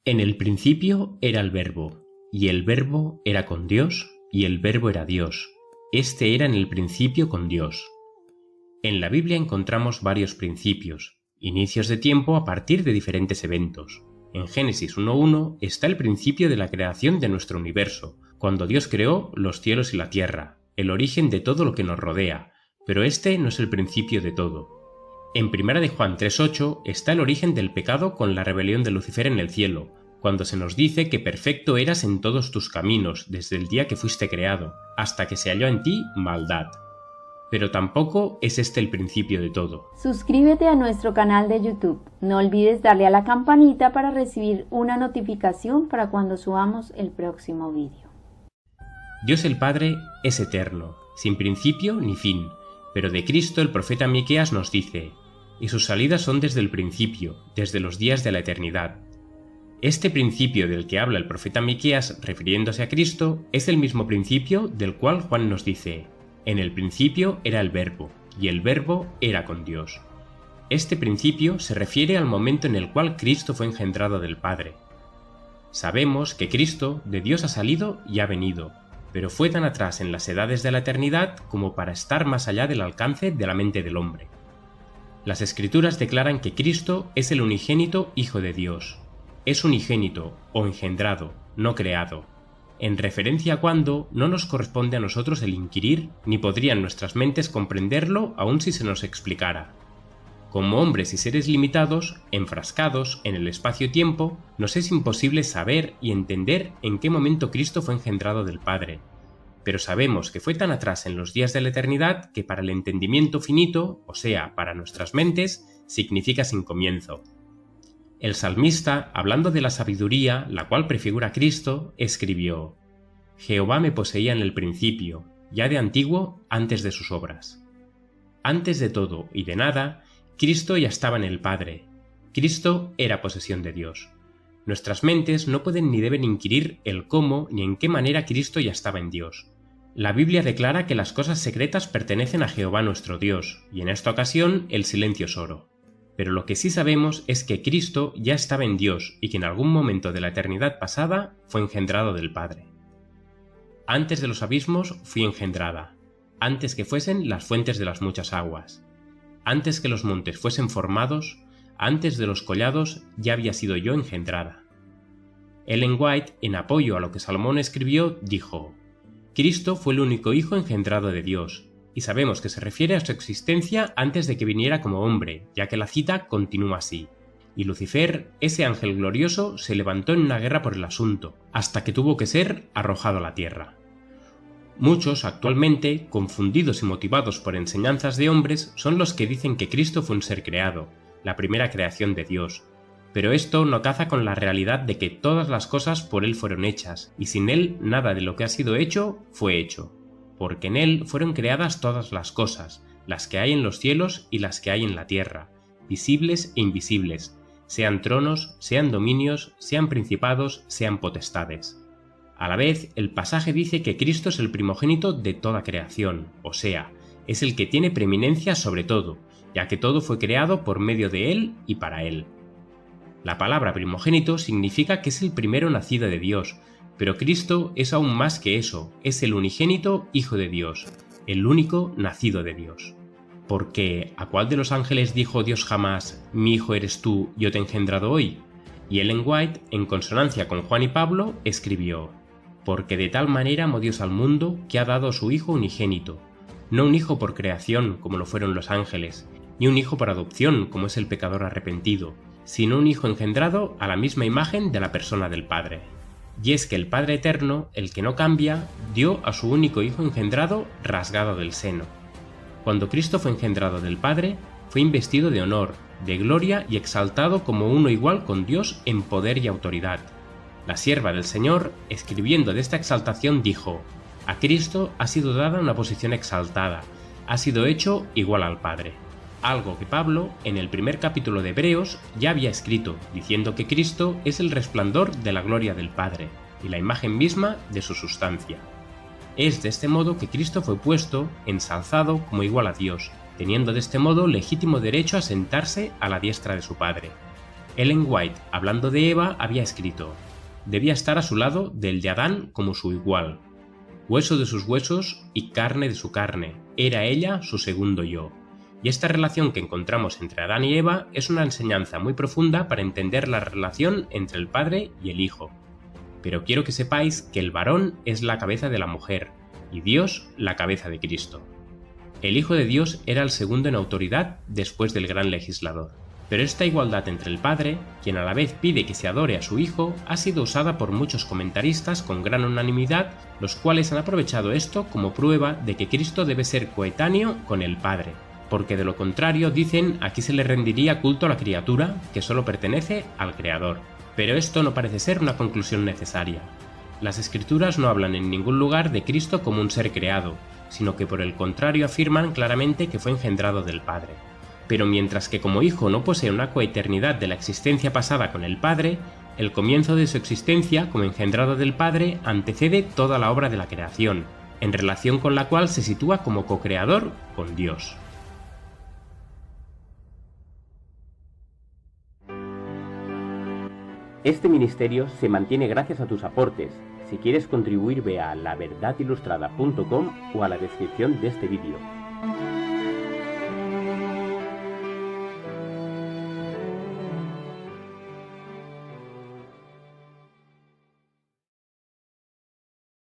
En el principio era el Verbo, y el Verbo era con Dios, y el Verbo era Dios. Este era en el principio con Dios. En la Biblia encontramos varios principios, inicios de tiempo a partir de diferentes eventos. En Génesis 1:1 está el principio de la creación de nuestro universo, cuando Dios creó los cielos y la tierra, el origen de todo lo que nos rodea, pero este no es el principio de todo. En 1 de Juan 3:8 está el origen del pecado con la rebelión de Lucifer en el cielo, cuando se nos dice que perfecto eras en todos tus caminos desde el día que fuiste creado, hasta que se halló en ti maldad. Pero tampoco es este el principio de todo. Suscríbete a nuestro canal de YouTube. No olvides darle a la campanita para recibir una notificación para cuando subamos el próximo vídeo. Dios el Padre es eterno, sin principio ni fin, pero de Cristo el profeta Miqueas nos dice: y sus salidas son desde el principio, desde los días de la eternidad. Este principio del que habla el profeta Miqueas refiriéndose a Cristo es el mismo principio del cual Juan nos dice: en el principio era el Verbo, y el Verbo era con Dios. Este principio se refiere al momento en el cual Cristo fue engendrado del Padre. Sabemos que Cristo de Dios ha salido y ha venido, pero fue tan atrás en las edades de la eternidad como para estar más allá del alcance de la mente del hombre. Las Escrituras declaran que Cristo es el unigénito Hijo de Dios. Es unigénito o engendrado, no creado, en referencia a cuando no nos corresponde a nosotros el inquirir, ni podrían nuestras mentes comprenderlo aun si se nos explicara. Como hombres y seres limitados, enfrascados en el espacio-tiempo, nos es imposible saber y entender en qué momento Cristo fue engendrado del Padre. Pero sabemos que fue tan atrás en los días de la eternidad que para el entendimiento finito, o sea, para nuestras mentes, significa sin comienzo. El salmista, hablando de la sabiduría, la cual prefigura a Cristo, escribió: Jehová me poseía en el principio, ya de antiguo, antes de sus obras. Antes de todo y de nada, Cristo ya estaba en el Padre. Cristo era posesión de Dios. Nuestras mentes no pueden ni deben inquirir el cómo ni en qué manera Cristo ya estaba en Dios. La Biblia declara que las cosas secretas pertenecen a Jehová nuestro Dios, y en esta ocasión el silencio es oro. Pero lo que sí sabemos es que Cristo ya estaba en Dios y que en algún momento de la eternidad pasada fue engendrado del Padre. Antes de los abismos fui engendrada, antes que fuesen las fuentes de las muchas aguas. Antes que los montes fuesen formados, antes de los collados ya había sido yo engendrada. Ellen White, en apoyo a lo que Salomón escribió, dijo: Cristo fue el único Hijo engendrado de Dios, y sabemos que se refiere a su existencia antes de que viniera como hombre, ya que la cita continúa así. Y Lucifer, ese ángel glorioso, se levantó en una guerra por el asunto, hasta que tuvo que ser arrojado a la tierra. Muchos, actualmente, confundidos y motivados por enseñanzas de hombres, son los que dicen que Cristo fue un ser creado, la primera creación de Dios. Pero esto no caza con la realidad de que todas las cosas por Él fueron hechas, y sin Él nada de lo que ha sido hecho fue hecho. Porque en Él fueron creadas todas las cosas, las que hay en los cielos y las que hay en la tierra, visibles e invisibles, sean tronos, sean dominios, sean principados, sean potestades. A la vez, el pasaje dice que Cristo es el primogénito de toda creación, o sea, es el que tiene preeminencia sobre todo, ya que todo fue creado por medio de Él y para Él. La palabra primogénito significa que es el primero nacido de Dios, pero Cristo es aún más que eso, es el unigénito Hijo de Dios, el único nacido de Dios. Porque, ¿a cuál de los ángeles dijo Dios jamás: mi hijo eres tú, yo te he engendrado hoy? Y Ellen White, en consonancia con Juan y Pablo, escribió: porque de tal manera amó Dios al mundo que ha dado a su Hijo unigénito, no un hijo por creación como lo fueron los ángeles, ni un hijo por adopción como es el pecador arrepentido, sino un hijo engendrado a la misma imagen de la persona del Padre. Y es que el Padre Eterno, el que no cambia, dio a su único Hijo engendrado rasgado del seno. Cuando Cristo fue engendrado del Padre, fue investido de honor, de gloria y exaltado como uno igual con Dios en poder y autoridad. La sierva del Señor, escribiendo de esta exaltación, dijo: a Cristo ha sido dada una posición exaltada, ha sido hecho igual al Padre. Algo que Pablo, en el primer capítulo de Hebreos, ya había escrito, diciendo que Cristo es el resplandor de la gloria del Padre, y la imagen misma de su sustancia. Es de este modo que Cristo fue puesto, ensalzado como igual a Dios, teniendo de este modo legítimo derecho a sentarse a la diestra de su Padre. Ellen White, hablando de Eva, había escrito: debía estar a su lado del de Adán como su igual. Hueso de sus huesos y carne de su carne, era ella su segundo yo. Y esta relación que encontramos entre Adán y Eva es una enseñanza muy profunda para entender la relación entre el Padre y el Hijo. Pero quiero que sepáis que el varón es la cabeza de la mujer, y Dios la cabeza de Cristo. El Hijo de Dios era el segundo en autoridad después del gran legislador. Pero esta igualdad entre el Padre, quien a la vez pide que se adore a su Hijo, ha sido usada por muchos comentaristas con gran unanimidad, los cuales han aprovechado esto como prueba de que Cristo debe ser coetáneo con el Padre, porque de lo contrario, dicen, aquí se le rendiría culto a la criatura, que solo pertenece al Creador. Pero esto no parece ser una conclusión necesaria. Las Escrituras no hablan en ningún lugar de Cristo como un ser creado, sino que por el contrario afirman claramente que fue engendrado del Padre. Pero mientras que como Hijo no posee una coeternidad de la existencia pasada con el Padre, el comienzo de su existencia como engendrado del Padre antecede toda la obra de la creación, en relación con la cual se sitúa como co-creador con Dios. Este ministerio se mantiene gracias a tus aportes. Si quieres contribuir, ve a laverdadilustrada.com o a la descripción de este vídeo.